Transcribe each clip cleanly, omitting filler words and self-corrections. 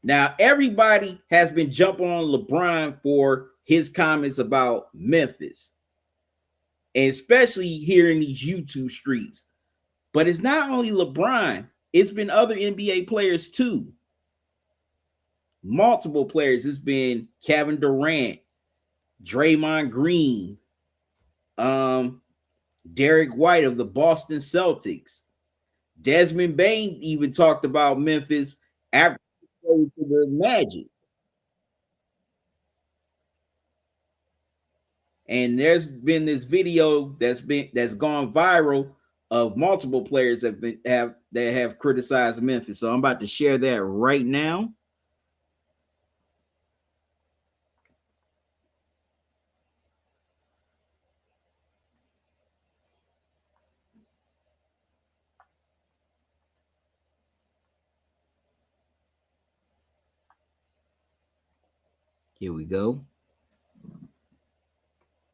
Now, everybody has been jumping on LeBron for his comments about Memphis, and especially here in these YouTube streets. But it's not only LeBron, it's been other NBA players too. Multiple players. It's been Kevin Durant, Draymond Green, Derek White of the Boston Celtics. Desmond Bain even talked about Memphis after he played for the Magic. And there's been this video that's gone viral of multiple players that have criticized Memphis. So I'm about to share that right now. Here we go.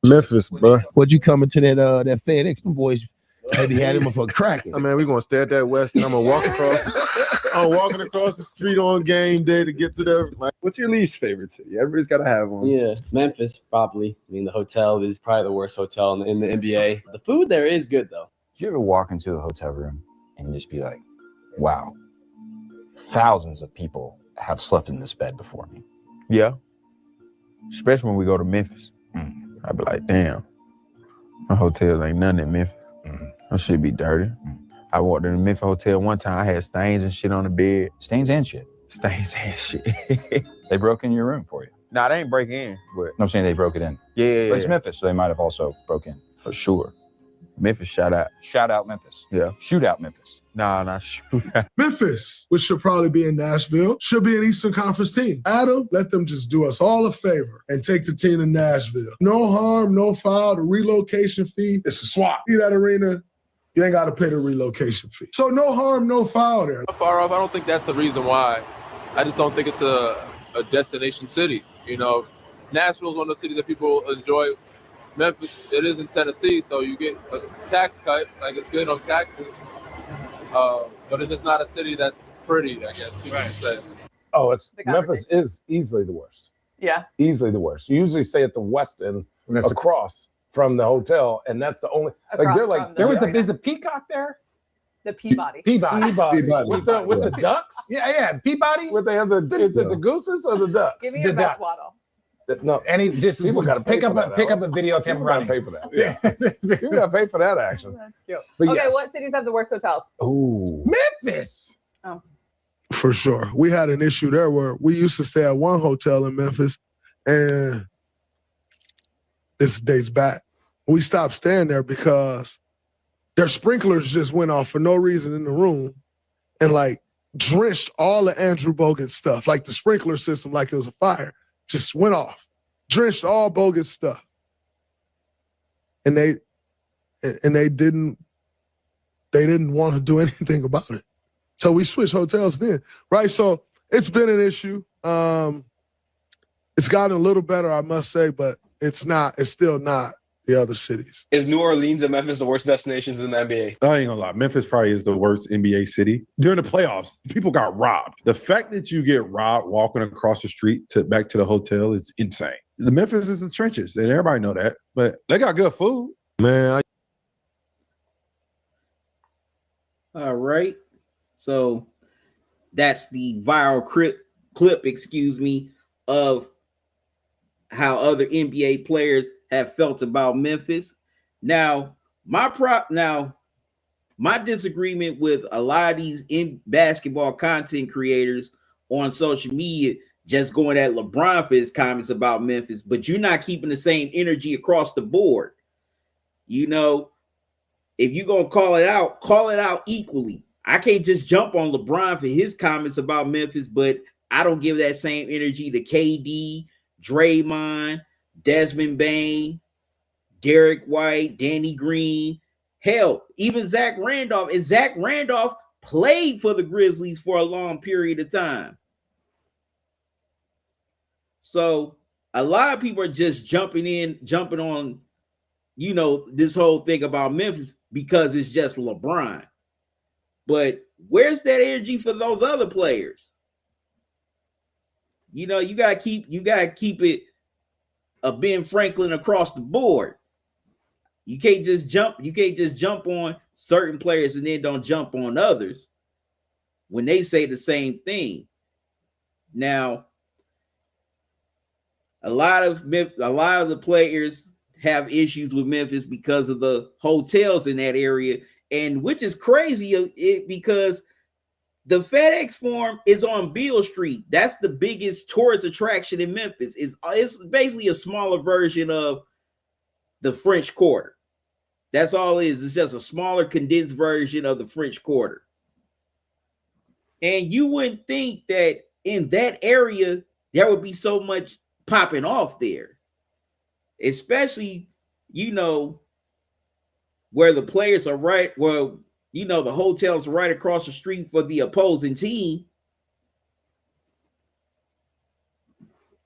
Memphis, bro. What'd you come into that FedEx? Them boys maybe had him for cracking. I mean, we're gonna stay at that West, and I'm gonna walk across. I'm walking across the street on game day to get to the. Like, what's your least favorite city? Everybody's got to have one. Yeah, Memphis, probably. I mean, the hotel is probably the worst hotel in the NBA. The food there is good, though. Did you ever walk into a hotel room and just be like, wow, thousands of people have slept in this bed before me? Yeah. Especially when we go to Memphis. I'd be like, damn, my hotels ain't nothing in Memphis. That shit be dirty. I walked in the Memphis hotel one time, I had stains and shit on the bed. Stains and shit? Stains and shit. They broke in your room for you? Nah, they ain't break in, but. I'm saying they broke it in. Yeah. But it's Memphis, so they might have also broke in. For sure. Memphis, shout out. Shout out Memphis. Yeah. Shoot out Memphis. Nah, shoot out. Memphis, which should probably be in Nashville, should be an Eastern Conference team. Adam, let them just do us all a favor and take the team to Nashville. No harm, no foul. The relocation fee, it's a swap. See that arena? You ain't got to pay the relocation fee. So no harm, no foul there. Far off, I don't think that's the reason why. I just don't think it's a destination city. You know, Nashville's one of those cities that people enjoy. Memphis, it is in Tennessee, so you get a tax cut, like it's good on taxes. But it's just not a city that's pretty, I guess you could say. Oh, Memphis is easily the worst. Yeah. Easily the worst. You usually stay at the Westin across from the hotel, and that's the only is the Peacock there? The Peabody. Peabody. With the ducks? Yeah. Peabody? What they have is it the gooses or the ducks? Give me your best waddle. No, and he just people got to pick up a video of him running. Pay for that. Yeah, you got to pay for that action. That's cute. But okay, yes. what cities have the worst hotels? Ooh, Memphis. Oh, for sure. We had an issue there where we used to stay at one hotel in Memphis, and this dates back. We stopped staying there because their sprinklers just went off for no reason in the room, and like drenched all the Andrew Bogut stuff, like the sprinkler system, like it was a fire. Just went off, drenched all bogus stuff, and they didn't want to do anything about it. So we switched hotels then, right? So it's been an issue. It's gotten a little better, I must say, but it's still not the other cities. Is New Orleans and Memphis the worst destinations in the NBA? I ain't gonna lie. Memphis probably is the worst NBA city. During the playoffs, people got robbed. The fact that you get robbed walking across the street back to the hotel is insane. The Memphis is the trenches, and everybody know that. But they got good food. Man. All right. So that's the viral clip, of how other NBA players have felt about Memphis. Now, my disagreement with a lot of these basketball content creators on social media just going at LeBron for his comments about Memphis, but you're not keeping the same energy across the board. You know, if you're going to call it out equally. I can't just jump on LeBron for his comments about Memphis, but I don't give that same energy to KD, Draymond, Desmond Bain, Derek White, Danny Green, hell, even Zach Randolph. And Zach Randolph played for the Grizzlies for a long period of time. So a lot of people are just jumping on, this whole thing about Memphis because it's just LeBron. But where's that energy for those other players? You know, you gotta keep it a Ben Franklin across the board. You can't just jump on certain players and then don't jump on others when they say the same thing. Now, a lot of the players have issues with Memphis because of the hotels in that area, and which is crazy because the FedEx Forum is on Beale Street. That's the biggest tourist attraction in Memphis. It's basically a smaller version of the French Quarter. That's all it is. It's just a smaller, condensed version of the French Quarter. And you wouldn't think that in that area there would be so much popping off there, especially, you know, where the players are right, well, you know, the hotel's right across the street for the opposing team.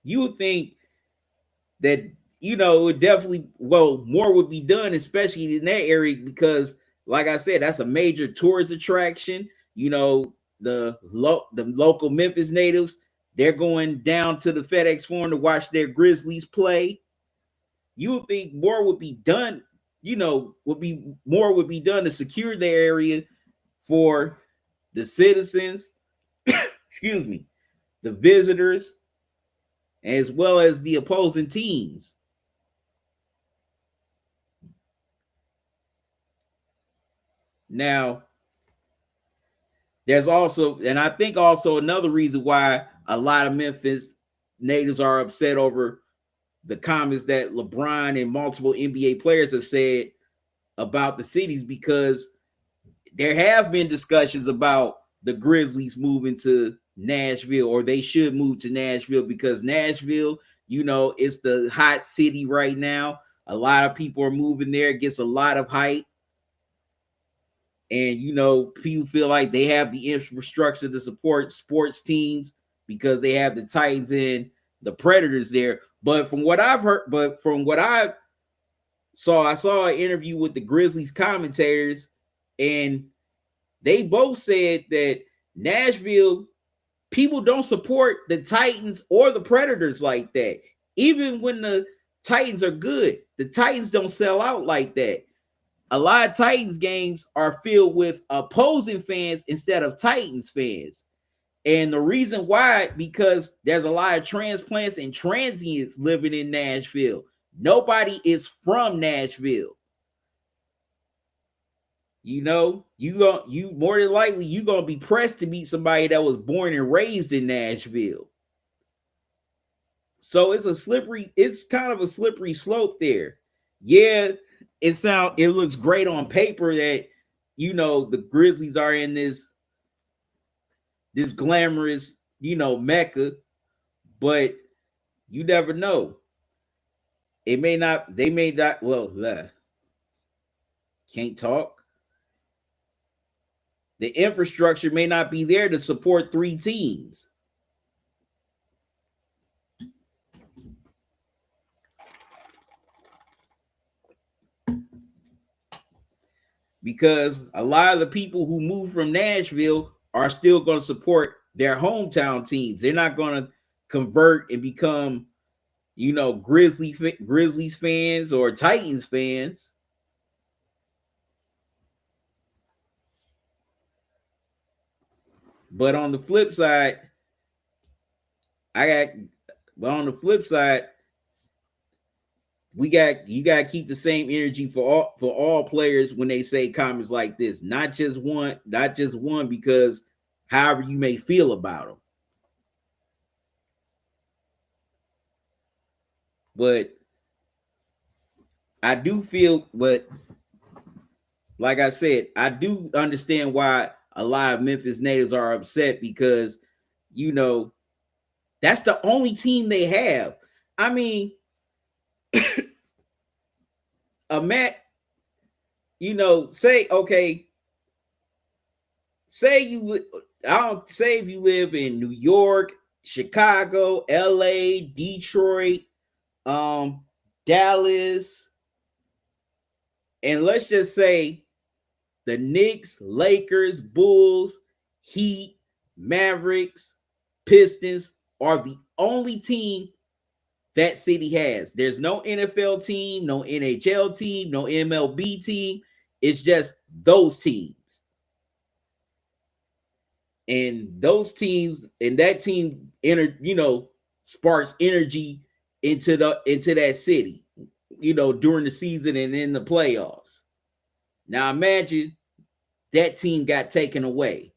You would think that, you know, it definitely, well, more would be done, especially in that area, because, like I said, that's a major tourist attraction. You know, the local Memphis natives, they're going down to the FedEx Forum to watch their Grizzlies play. You would think more would be done, you know, more would be done to secure the area for the citizens, excuse me, the visitors, as well as the opposing teams. Now, there's also, and I think also another reason why a lot of Memphis natives are upset over the comments that LeBron and multiple NBA players have said about the cities, because there have been discussions about the Grizzlies moving to Nashville, or they should move to Nashville, because Nashville, you know, it's the hot city right now. A lot of people are moving there. It gets a lot of hype. And, you know, people feel like they have the infrastructure to support sports teams because they have the Titans and the Predators there. But from what I've heard, I saw an interview with the Grizzlies commentators, and they both said that Nashville, people don't support the Titans or the Predators like that. Even when the Titans are good, the Titans don't sell out like that. A lot of Titans games are filled with opposing fans instead of Titans fans. And the reason why, because there's a lot of transplants and transients living in Nashville. Nobody is from Nashville. You know, you more than likely you're gonna be pressed to meet somebody that was born and raised in Nashville. So it's kind of a slippery slope there. Yeah, it looks great on paper that, you know, the Grizzlies are in this glamorous, you know, mecca, but you never know. They may not, can't talk. The infrastructure may not be there to support three teams. Because a lot of the people who move from Nashville are still going to support their hometown teams. They're not going to convert and become, you know, Grizzlies fans or Titans fans. But on the flip side, you gotta keep the same energy for all players when they say comments like this. Not just one, because however you may feel about them. But I do feel, but like I said, I do understand why a lot of Memphis natives are upset, because, you know, that's the only team they have. I mean, you know, say if you live in New York, Chicago, LA, Detroit, Dallas, and let's just say the Knicks, Lakers, Bulls, Heat, Mavericks, Pistons are the only team that city has. There's no NFL team, no NHL team, no MLB team. It's just those teams. And those teams, and that team sparks energy into that city, during the season and in the playoffs. Now imagine that team got taken away.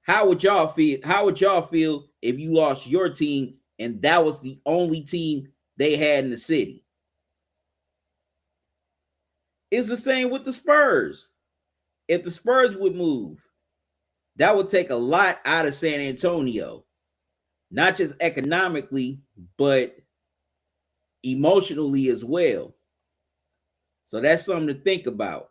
How would y'all feel? How would y'all feel if you lost your team and that was the only team they had in the city? It's the same with the Spurs. If the Spurs would move, that would take a lot out of San Antonio, not just economically, but emotionally as well. So that's something to think about.